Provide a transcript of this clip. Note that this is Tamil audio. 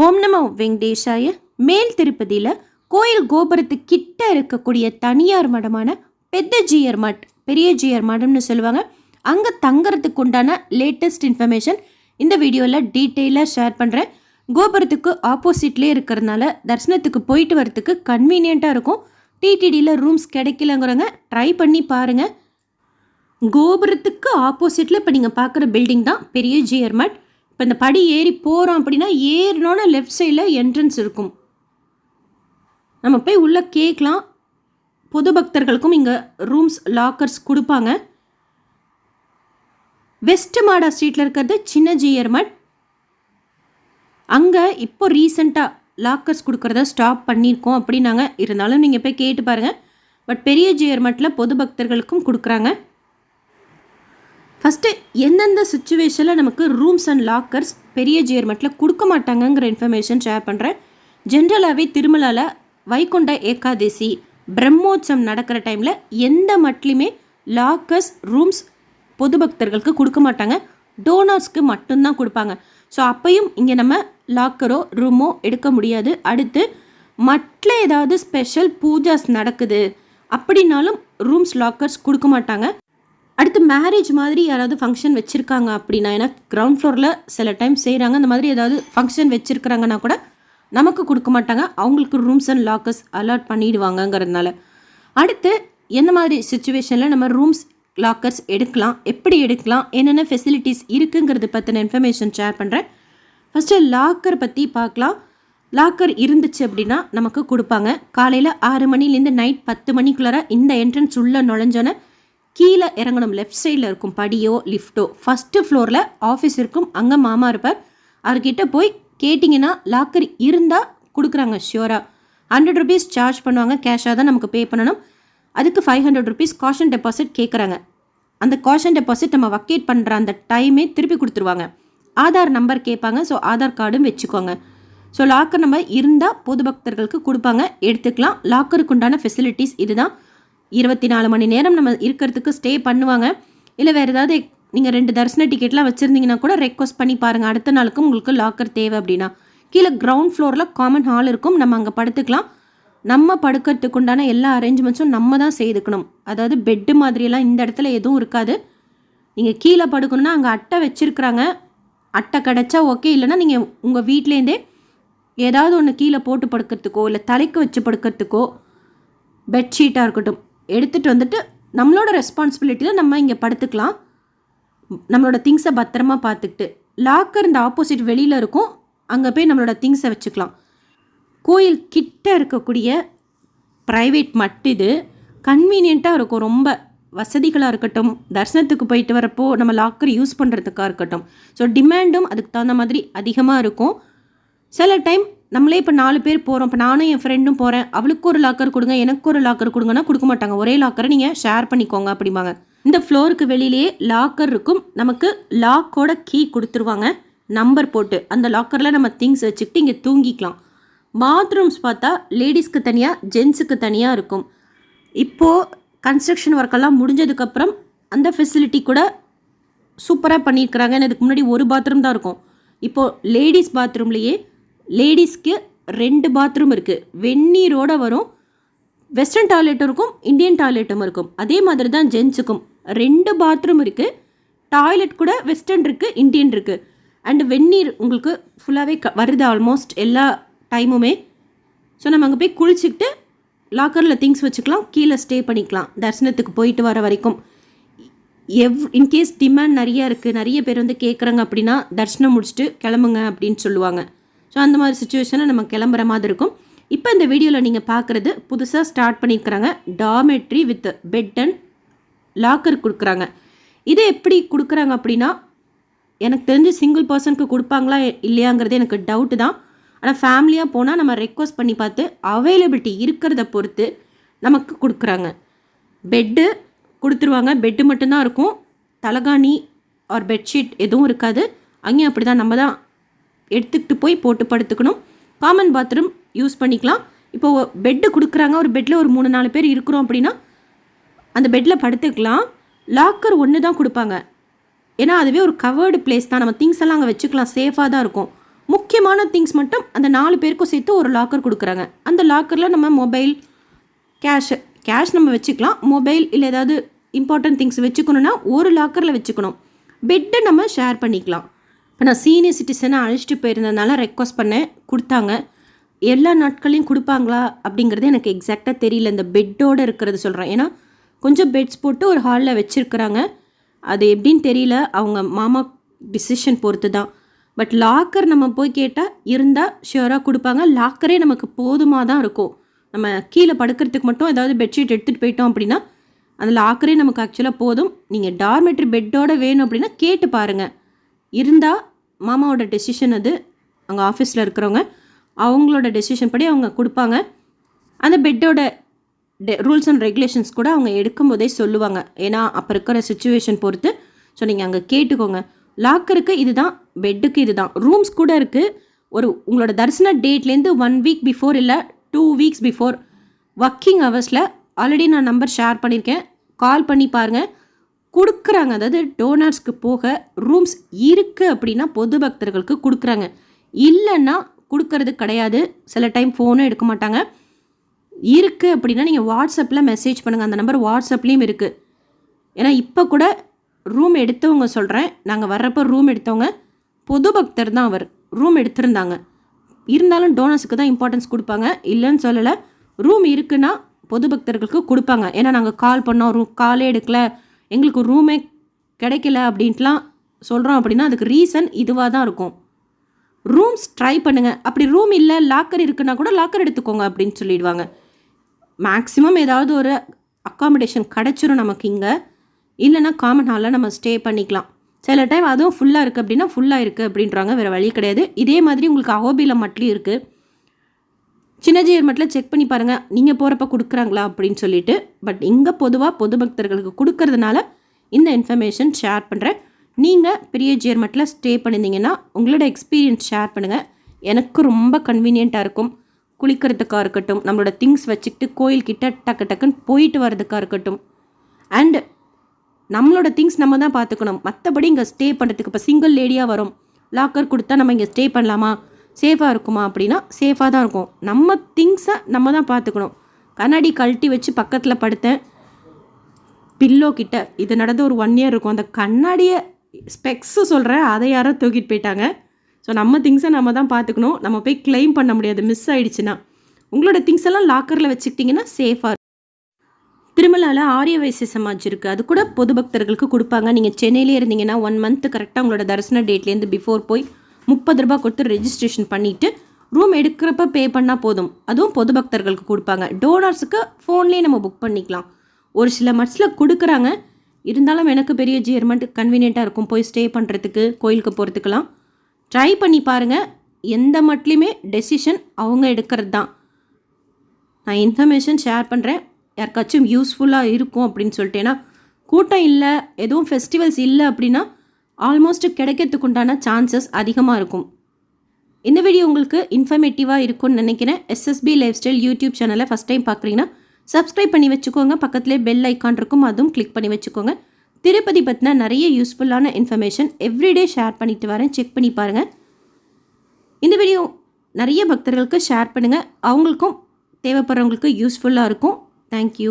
ஓம் நமோ வெங்கடேஷாய. மேல் திருப்பதியில் கோயில் கோபுரத்துக்கு கிட்ட இருக்கக்கூடிய தனியார் மடமான பெரிய ஜியர் மடம்னு சொல்லுவாங்க. அங்கே தங்கறதுக்கு உண்டான லேட்டஸ்ட் இன்ஃபர்மேஷன் இந்த வீடியோவில் டீட்டெயிலாக ஷேர் பண்ணுறேன். கோபுரத்துக்கு ஆப்போசிட்லேயே இருக்கிறதுனால தரிசனத்துக்கு போயிட்டு வரத்துக்கு கன்வீனியண்ட்டாக இருக்கும். டிடிடியில் ரூம்ஸ் கிடைக்கலங்கிறவங்க ட்ரை பண்ணி பாருங்கள். கோபுரத்துக்கு ஆப்போசிட்டில் இப்போ நீங்கள் பார்க்குற பில்டிங் தான் பெரிய ஜியர் மட். இப்போ இந்த படி ஏறி போகிறோம் அப்படின்னா ஏறினோட லெஃப்ட் சைடில் என்ட்ரன்ஸ் இருக்கும். நம்ம போய் உள்ளே கேட்கலாம். பொது பக்தர்களுக்கும் இங்கே ரூம்ஸ் லாக்கர்ஸ் கொடுப்பாங்க. வெஸ்ட் மாடா ஸ்ட்ரீட்டில் இருக்கிறது சின்ன ஜியர் மட். அங்கே இப்போ ரீசெண்டாக லாக்கர்ஸ் கொடுக்குறத ஸ்டாப் பண்ணியிருக்கோம் அப்படின்னாங்க. இருந்தாலும் நீங்கள் போய் கேட்டு பாருங்கள். பட் பெரிய ஜியர் மட்டில் பொது பக்தர்களுக்கும் கொடுக்குறாங்க. ஃபஸ்ட்டு எந்தெந்த சுச்சுவேஷனில் நமக்கு ரூம்ஸ் அண்ட் லாக்கர்ஸ் பெரிய ஜியர் மட்டில் கொடுக்க மாட்டாங்கங்கிற இன்ஃபர்மேஷன் ஷேர் பண்ணுறேன். ஜென்ரலாகவே திருமலாவில் வைகுண்ட ஏகாதசி பிரம்மோற்சவம் நடக்கிற டைமில் எந்த மட்லையுமே லாக்கர்ஸ் ரூம்ஸ் பொது பக்தர்களுக்கு கொடுக்க மாட்டாங்க. டோனர்ஸ்க்கு மட்டும்தான் கொடுப்பாங்க. ஸோ அப்பையும் இங்கே நம்ம லாக்கரோ ரூமோ எடுக்க முடியாது. அடுத்து மட்டில் ஏதாவது ஸ்பெஷல் பூஜாஸ் நடக்குது அப்படின்னாலும் ரூம்ஸ் லாக்கர்ஸ் கொடுக்க மாட்டாங்க. அடுத்து மேரேஜ் மாதிரி யாராவது ஃபங்க்ஷன் வச்சுருக்காங்க அப்படின்னா, ஏன்னா கிரவுண்ட் ஃப்ளோரில் சில டைம் செய்கிறாங்க, அந்த மாதிரி ஏதாவது ஃபங்க்ஷன் வச்சுருக்குறாங்கன்னா கூட நமக்கு கொடுக்க மாட்டாங்க. அவங்களுக்கு ரூம்ஸ் அண்ட் லாக்கர்ஸ் அலாட் பண்ணிடுவாங்கங்கிறதுனால. அடுத்து எந்த மாதிரி சுச்சுவேஷனில் நம்ம ரூம்ஸ் லாக்கர்ஸ் எடுக்கலாம், எப்படி எடுக்கலாம், என்னென்ன ஃபெசிலிட்டிஸ் இருக்குங்கிறது பற்றின இன்ஃபர்மேஷன் ஷேர் பண்ணுறேன். ஃபஸ்ட்டு லாக்கர் பற்றி பார்க்கலாம். லாக்கர் இருந்துச்சு அப்படின்னா நமக்கு கொடுப்பாங்க. காலையில் 6 மணிலேருந்து நைட் 10 மணிக்குள்ளார இந்த என்ட்ரன்ஸ் உள்ளே நுழைஞ்சோன்னே கீழே இறங்கணும். லெஃப்ட் சைடில் இருக்கும் படியோ லிஃப்ட்டோ. ஃபஸ்ட்டு ஃப்ளோரில் ஆஃபீஸ் இருக்கும். அங்கே மாமா இருப்பார். அவர்கிட்ட போய் கேட்டிங்கன்னா லாக்கர் இருந்தால் கொடுக்குறாங்க ஷியோராக. 100 rupees சார்ஜ் பண்ணுவாங்க. கேஷாக தான் நமக்கு பே பண்ணணும். அதுக்கு 500 rupees காஷன் டெபாசிட் கேட்குறாங்க. அந்த காஷன் டெபாசிட் நம்ம வக்கேட் பண்ணுற அந்த டைமே திருப்பி கொடுத்துருவாங்க. ஆதார் நம்பர் கேட்பாங்க. ஸோ ஆதார் கார்டும் வச்சுக்கோங்க. ஸோ லாக்கர் நம்பர் இருந்தால் பொது பக்தர்களுக்கு கொடுப்பாங்க, எடுத்துக்கலாம். லாக்கருக்கு உண்டான ஃபெசிலிட்டிஸ் இதுதான். 24 மணி நேரம் நம்ம இருக்கிறதுக்கு ஸ்டே பண்ணுவாங்க. இல்லை வேறு ஏதாவது நீங்கள் 2 தரிசன டிக்கெட்லாம் வச்சுருந்தீங்கன்னா கூட ரெக்வஸ்ட் பண்ணி பாருங்கள். அடுத்த நாளுக்கும் உங்களுக்கு லாக்கர் தேவை அப்படின்னா. கீழே கிரவுண்ட் ஃப்ளோரில் காமன் ஹால் இருக்கும். நம்ம அங்கே படுத்துக்கலாம். நம்ம படுக்கிறதுக்கு உண்டான எல்லா அரேஞ்ச்மெண்ட்ஸும் நம்ம தான் செய்துக்கணும். அதாவது பெட்டு மாதிரியெல்லாம் இந்த இடத்துல எதுவும் இருக்காது. நீங்கள் கீழே படுக்கணுன்னா அங்கே அட்டை வச்சுருக்குறாங்க. அட்டை கிடச்சா ஓகே, இல்லைனா நீங்கள் உங்கள் வீட்லேருந்தே ஏதாவது ஒன்று கீழே போட்டு படுக்கிறதுக்கோ இல்லை தலைக்கு வச்சு படுக்கிறதுக்கோ பெட்ஷீட்டாக இருக்கட்டும் எடுத்துகிட்டு வந்துட்டு நம்மளோட ரெஸ்பான்சிபிலிட்டியில் நம்ம இங்கே படுத்துக்கலாம். நம்மளோட திங்ஸை பத்திரமா பார்த்துக்கிட்டு. லாக்கர் இந்த ஆப்போசிட் வெளியில் இருக்கும். அங்கே போய் நம்மளோட திங்ஸை வச்சுக்கலாம். கோயில் கிட்ட இருக்கக்கூடிய ப்ரைவேட் மட் இது. கன்வீனியண்ட்டாக இருக்கும். ரொம்ப வசதிகளாக இருக்கட்டும், தரிசனத்துக்கு போயிட்டு வரப்போ நம்ம லாக்கர் யூஸ் பண்ணுறதுக்காக இருக்கட்டும். ஸோ டிமாண்டும் அதுக்கு தகுந்த மாதிரி அதிகமாக இருக்கும். சில டைம் நம்மளே இப்போ 4 பேர் போகிறோம். இப்போ நானும் என் ஃப்ரெண்டும் போகிறேன். அவளுக்கு ஒரு லாக்கர் கொடுங்க, எனக்கு ஒரு லாக்கர் கொடுங்கன்னா கொடுக்க மாட்டாங்க. ஒரே லாக்கரை நீங்கள் ஷேர் பண்ணிக்கோங்க அப்படிம்பாங்க. இந்த ஃப்ளோருக்கு வெளியிலேயே லாக்கர் இருக்கும். நமக்கு லாக்கோட கீ கொடுத்துருவாங்க நம்பர் போட்டு. அந்த லாக்கரில் நம்ம திங்ஸ் வச்சுக்கிட்டு இங்கே தூங்கிக்கலாம். பாத்ரூம்ஸ் பார்த்தா லேடிஸ்க்கு தனியாக ஜென்ஸுக்கு தனியாக இருக்கும். இப்போது கன்ஸ்ட்ரக்ஷன் ஒர்க்கெல்லாம் முடிஞ்சதுக்கப்புறம் அந்த ஃபெசிலிட்டி கூட சூப்பராக பண்ணியிருக்கிறாங்க. இதுக்கு முன்னாடி ஒரு பாத்ரூம் தான் இருக்கும். இப்போது லேடிஸ் பாத்ரூம்லேயே லேடிஸ்க்கு 2 பாத்ரூம் இருக்குது. வெந்நீரோடு வரும். வெஸ்டர்ன் டாய்லெட்டும் இருக்கும், இந்தியன் டாய்லெட்டும் இருக்கும். அதே மாதிரி தான் ஜென்ஸுக்கும் 2 பாத்ரூம் இருக்குது. டாய்லெட் கூட வெஸ்டர்ன் இருக்குது, இந்தியன் இருக்குது. அண்டு வெந்நீர் உங்களுக்கு ஃபுல்லாகவே வருது ஆல்மோஸ்ட் எல்லா டைமுமே. ஸோ நம்ம அங்கே போய் குளிச்சுக்கிட்டு லாக்கரில் திங்ஸ் வச்சுக்கலாம், கீழே ஸ்டே பண்ணிக்கலாம் தரிசனத்துக்கு போயிட்டு வர வரைக்கும். இன்கேஸ் டிமாண்ட் நிறையா இருக்குது, நிறைய பேர் வந்து கேட்குறாங்க அப்படின்னா தரிசனம் முடிச்சுட்டு கிளம்புங்க அப்படின்னு சொல்லுவாங்க. ஸோ அந்த மாதிரி சுச்சுவேஷனில் நம்ம கிளம்புற மாதிரி இருக்கும். இப்போ இந்த வீடியோவில் நீங்கள் பார்க்குறது புதுசாக ஸ்டார்ட் பண்ணியிருக்கிறாங்க dormitory with bed and locker கொடுக்குறாங்க. இது எப்படி கொடுக்குறாங்க அப்படின்னா, எனக்கு தெரிஞ்சு சிங்கிள் பர்சனுக்கு கொடுப்பாங்களா இல்லையாங்கிறது எனக்கு டவுட்டு தான். ஆனால் ஃபேமிலியாக போனால் நம்ம ரெக்வஸ்ட் பண்ணி பார்த்து அவைலபிலிட்டி இருக்கிறத பொறுத்து நமக்கு கொடுக்குறாங்க. பெட்டு கொடுத்துருவாங்க. பெட்டு மட்டும்தான் இருக்கும். தலகாணி ஆர் பெட்ஷீட் எதுவும் இருக்காது. அங்கேயும் அப்படி தான் நம்ம தான் எடுத்துக்கிட்டு போய் போட்டு படுத்துக்கணும். காமன் பாத்ரூம் யூஸ் பண்ணிக்கலாம். இப்போது பெட்டு கொடுக்குறாங்க. ஒரு பெட்டில் ஒரு 3-4 பேர் இருக்கிறோம் அப்படின்னா அந்த பெட்டில் படுத்துக்கலாம். லாக்கர் ஒன்று தான் கொடுப்பாங்க. ஏன்னா அதுவே ஒரு கவர்டு பிளேஸ் தான். நம்ம திங்ஸ் எல்லாம் அங்கே வச்சுக்கலாம், சேஃபாக தான் இருக்கும். முக்கியமான திங்ஸ் மட்டும் அந்த 4 பேருக்கும் சேர்த்து ஒரு லாக்கர் கொடுக்குறாங்க. அந்த லாக்கரில் நம்ம மொபைல், கேஷ் நம்ம வச்சுக்கலாம். மொபைல் இல்லை ஏதாவது இம்பார்ட்டன்ட் திங்ஸ் வச்சுக்கணுன்னா ஒரு லாக்கரில் வச்சுக்கணும். பெட்டை நம்ம ஷேர் பண்ணிக்கலாம். இப்போ நான் சீனியர் சிட்டிசனை அழைச்சிட்டு போயிருந்ததுனால ரெக்வஸ்ட் பண்ணேன், கொடுத்தாங்க. எல்லா நாட்களையும் கொடுப்பாங்களா அப்படிங்கிறது எனக்கு எக்ஸாக்டாக தெரியல. இந்த பெட்டோடு இருக்கிறது சொல்கிறேன். ஏன்னா கொஞ்சம் பெட்ஸ் போட்டு ஒரு ஹாலில் வச்சுருக்குறாங்க. அது எப்படின்னு தெரியல, அவங்க மாமா டிசிஷன் பொறுத்து தான். பட் லாக்கர் நம்ம போய் கேட்டால் இருந்தால் ஷியோராக கொடுப்பாங்க. லாக்கரே நமக்கு போதுமாக தான் இருக்கும். நம்ம கீழே படுக்கிறதுக்கு மட்டும் ஏதாவது பெட்ஷீட் எடுத்துகிட்டு போயிட்டோம் அப்படின்னா அந்த லாக்கரே நமக்கு ஆக்சுவலாக போதும். நீங்கள் டார்மெட்ரி பெட்டோடு வேணும் அப்படின்னா கேட்டு பாருங்கள். இருந்தால் மாமாவோட டெசிஷன் அது. அங்கே ஆஃபீஸில் இருக்கிறவங்க அவங்களோட டெசிஷன் படி அவங்க கொடுப்பாங்க. அந்த பெட்டோட ரூல்ஸ் அண்ட் ரெகுலேஷன்ஸ் கூட அவங்க எடுக்கும்போதே சொல்லுவாங்க. ஏன்னா அப்போ இருக்கிற சுச்சுவேஷன் பொறுத்து. ஸோ நீங்கள் அங்கே கேட்டுக்கோங்க. லாக்கருக்கு இதுதான், பெட்டுக்கு இதுதான். ரூம்ஸ் கூட இருக்குது. உங்களோட தரிசன டேட்லேருந்து 1 வீக் பிஃபோர் இல்லை 2 வீக்ஸ் பிஃபோர் ஒர்க்கிங் ஹவர்ஸில் ஆல்ரெடி நான் நம்பர் ஷேர் பண்ணியிருக்கேன். கால் பண்ணி பாருங்கள், கொடுக்குறாங்க. அதாவது டோனர்ஸ்க்கு போக ரூம்ஸ் இருக்குது அப்படின்னா பொது பக்தர்களுக்கு கொடுக்குறாங்க. இல்லைன்னா கொடுக்கறது கிடையாது. சில டைம் ஃபோனும் எடுக்க மாட்டாங்க. இருக்குது அப்படின்னா நீங்கள் வாட்ஸ்அப்பில் மெசேஜ் பண்ணுங்கள். அந்த நம்பர் வாட்ஸ்அப்லேயும் இருக்குது. ஏன்னா இப்போ கூட ரூம் எடுத்தவங்க சொல்கிறேன், நாங்கள் வர்றப்போ ரூம் எடுத்தவங்க பொது பக்தர் தான். அவர் ரூம் எடுத்திருந்தாங்க. இருந்தாலும் டோனர்ஸுக்கு தான் இம்பார்ட்டன்ஸ் கொடுப்பாங்க, இல்லைன்னு சொல்லலை. ரூம் இருக்குன்னா பொது பக்தர்களுக்கு கொடுப்பாங்க. ஏன்னா நாங்கள் கால் பண்ணோம், காலே எடுக்கல, எங்களுக்கு ரூமே கிடைக்கல அப்படின்ட்டுலாம் சொல்கிறோம் அப்படின்னா அதுக்கு ரீசன் இதுவாக தான் இருக்கும். ரூம்ஸ் ட்ரை பண்ணுங்கள். அப்படி ரூம் இல்லை, லாக்கர் இருக்குன்னா கூட லாக்கர் எடுத்துக்கோங்க அப்படின்னு சொல்லிடுவாங்க. மேக்ஸிமம் ஏதாவது ஒரு அக்காமடேஷன் கிடச்சிரும் நமக்கு இங்கே. இல்லைனா காமன் ஹாலில் நம்ம ஸ்டே பண்ணிக்கலாம். சில டைம் அதுவும் ஃபுல்லாக இருக்குது அப்படின்னா ஃபுல்லாக இருக்குது அப்படின்றாங்க. வேறு வழி கிடையாது. இதே மாதிரி உங்களுக்கு அஹோபிலம் மட்டும் இருக்குது. சின்னஜியர் மட்டும் செக் பண்ணி பாருங்கள், நீங்கள் போகிறப்ப கொடுக்குறாங்களா அப்படின்னு சொல்லிட்டு. பட் இங்கே பொதுவாக பொது பக்தர்களுக்கு கொடுக்கறதுனால இந்த இன்ஃபர்மேஷன் ஷேர் பண்ணுறேன். நீங்கள் பெரிய ஜியர் மட்டும் ஸ்டே பண்ணியிருந்தீங்கன்னா உங்களோட எக்ஸ்பீரியன்ஸ் ஷேர் பண்ணுங்கள். எனக்கு ரொம்ப கன்வீனியண்ட்டாக இருக்கும். குளிக்கிறதுக்காக இருக்கட்டும், நம்மளோட திங்ஸ் வச்சுக்கிட்டு கோயில்கிட்ட டக்கு டக்குன்னு போயிட்டு வர்றதுக்காக இருக்கட்டும். அண்டு நம்மளோட திங்ஸ் நம்ம தான் பார்த்துக்கணும். மற்றபடி இங்கே ஸ்டே பண்ணுறதுக்கு இப்போ சிங்கிள் லேடியாக வரும், லாக்கர் கொடுத்தா நம்ம இங்கே ஸ்டே பண்ணலாமா, சேஃபாக இருக்குமா அப்படின்னா சேஃபாக தான் இருக்கும். நம்ம திங்ஸை நம்ம தான் பார்த்துக்கணும். கண்ணாடி கழட்டி வச்சு பக்கத்தில் படுத்தேன் பில்லோ கிட்ட. இது நடந்து ஒரு 1 இயர் இருக்கும். அந்த கண்ணாடியை ஸ்பெக்ஸு சொல்கிறேன், அதை யாரோ தூக்கிட்டு போயிட்டாங்க. ஸோ நம்ம திங்ஸை நம்ம தான் பார்த்துக்கணும். நம்ம போய் கிளைம் பண்ண முடியாது மிஸ் ஆகிடுச்சுன்னா. உங்களோட திங்ஸ் எல்லாம் லாக்கரில் வச்சுக்கிட்டிங்கன்னா சேஃபாக இருக்கும். திருமலாவில் ஆரிய வைசிய சமாஜ் இருக்குது. அது கூட பொது பக்தர்களுக்கு கொடுப்பாங்க. நீங்கள் சென்னையிலே இருந்தீங்கன்னா 1 மந்த் கரெக்டாக உங்களோட தரிசன டேட்லேருந்து பிஃபோர் போய் 30 ரூபா கொடுத்து ரெஜிஸ்ட்ரேஷன் பண்ணிவிட்டு ரூம் எடுக்கிறப்ப பே பண்ணால் போதும். அதுவும் பொது பக்தர்களுக்கு கொடுப்பாங்க. டோனர்ஸுக்கு ஃபோன்லேயே நம்ம புக் பண்ணிக்கலாம். ஒரு சில மட்ஸில் கொடுக்குறாங்க. இருந்தாலும் எனக்கு பெரிய ஜியர்மெண்ட் கன்வீனியண்ட்டாக இருக்கும் போய் ஸ்டே பண்ணுறதுக்கு, கோயிலுக்கு போகிறதுக்கெல்லாம். ட்ரை பண்ணி பாருங்கள். எந்த மட்லேயுமே டெசிஷன் அவங்க எடுக்கிறது தான். நான் இன்ஃபர்மேஷன் ஷேர் பண்ணுறேன், யாருக்காச்சும் யூஸ்ஃபுல்லாக இருக்கும் அப்படின்னு சொல்லிட்டு. ஏன்னா கூட்டம் இல்லை, எதுவும் ஃபெஸ்டிவல்ஸ் இல்லை அப்படின்னா ஆல்மோஸ்ட் கிடைக்கிறதுக்கு உண்டான சான்சஸ் அதிகமாக இருக்கும். இந்த வீடியோ உங்களுக்கு இன்ஃபர்மேட்டிவாக இருக்கும்னு நினைக்கிறேன். எஸ்எஸ்பி லைஃப் ஸ்டைல் யூடியூப் சேனலை ஃபஸ்ட் டைம் பார்க்குறீங்கன்னா சப்ஸ்கிரைப் பண்ணி வச்சுக்கோங்க. பக்கத்துலேயே பெல் ஐக்கான் இருக்கும், அதுவும் கிளிக் பண்ணி வச்சுக்கோங்க. திருப்பதி பற்றின நிறைய யூஸ்ஃபுல்லான இன்ஃபர்மேஷன் எவ்ரிடே ஷேர் பண்ணிட்டு வரேன், செக் பண்ணி பாருங்கள். இந்த வீடியோ நிறைய பக்தர்களுக்கு ஷேர் பண்ணுங்கள். அவங்களுக்கும் தேவைப்படுறவங்களுக்கு யூஸ்ஃபுல்லாக இருக்கும். தேங்க்யூ.